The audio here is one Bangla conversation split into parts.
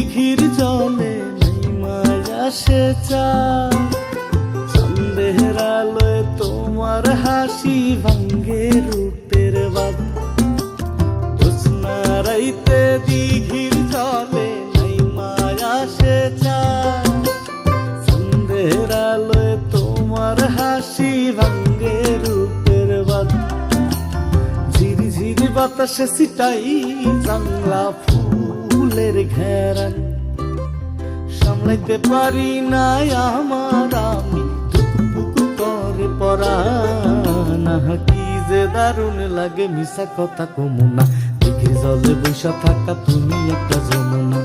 দিঘির জলে নেই আসে চাঁদ, সন্দেহের আলোয় তোমার হাসি ভাঙ্গে রূপের বাঁধ। জ্যোৎস্না রাইতে দিঘির জলে নেই আসে চাঁদ, সন্দেহের আলোয় তোমার হাসি ভাঙ্গে রূপের বাঁধ। ঝিরি ঝিরি বাতাসে ছিটাই জাংলা ফুলের ঘেরান, সামলাইতে পারি না আমার আমি টুকটুক করে পরাণ। কি যে দারুণ লাগে মিশা কথা কমু না, দিঘির জলে বৈশা থাকা তুমি একটা যমুনা।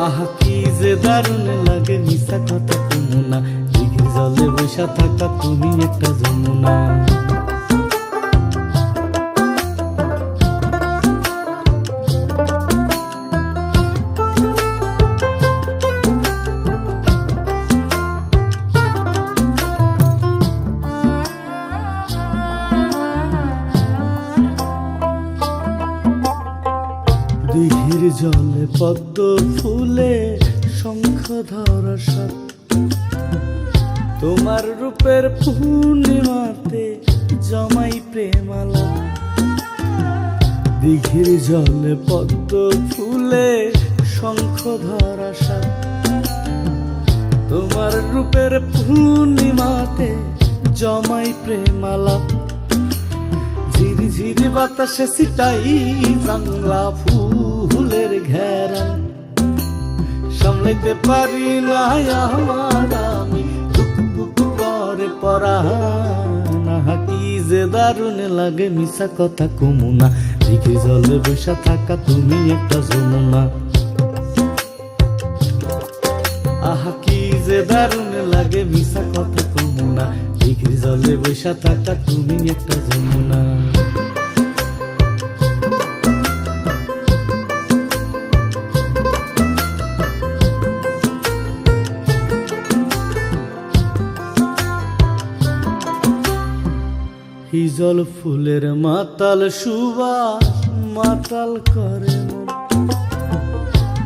আহা কি যে দারুণ লাগে মিশা কথা কমু না, দিঘির জলে বৈশা থাকা তুমি একটা যমুনা। দিঘির জলে পদ্ম ফুলে শঙ্খ ধরা সাত, তোমার রূপের পূর্ণিমাতে জমাই প্রেমালা। দিঘির জলে পদ্ম ফুলে শঙ্খ ধরা সাত, তোমার রূপের পূর্ণিমাতে জমাই প্রেমালা। ঝিরি ঝিরি বাতাসে ছিটাই জাংলা ফুলের ঘেরান, সামলাইতে পারি না আমার আমি টুকটুক করে পরাণ। কি যে দারুণ লাগে মিশা কথা কমু না, দিঘির জলে বসে থাকা তুমি একটা যমুনা। আহা কি যে দারুণ লাগে মিশা কথা কমু না, দিঘির জলে বসে থাকা তুমি একটা যমুনা। হিজল ফুলের মাতাল সুবাস মাতাল করে মন,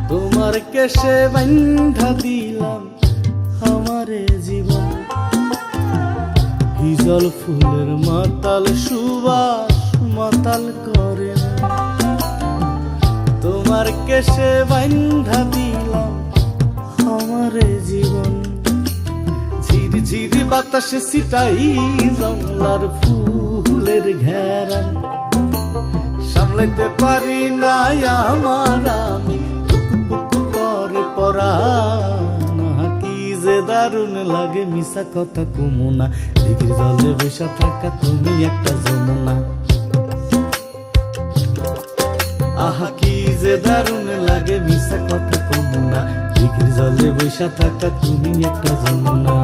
তোমার কেশে বান্ধা দিলাম আমারে জীবন। হিজল ফুলের মাতাল সুবাস মাতাল করে মন, তোমার কেশে বান্ধা দিলাম আমারে জীবন। ঝিরি ঝিরি বাতাসে ছিটাই জাংলার ফুলের ঘেরান, সামলাইতে পারি না আমার আমি টুকটুক করে পরাণ। কি যে দারুণ লাগে মিশা কথা কমু না, দিঘির জলে বসে থাকা তুমি একটা যমুনা। আহা কি যে দারুণ লাগে মিশা কথা কমু না, দিঘির জলে বসে থাকা তুমি একটা যমুনা।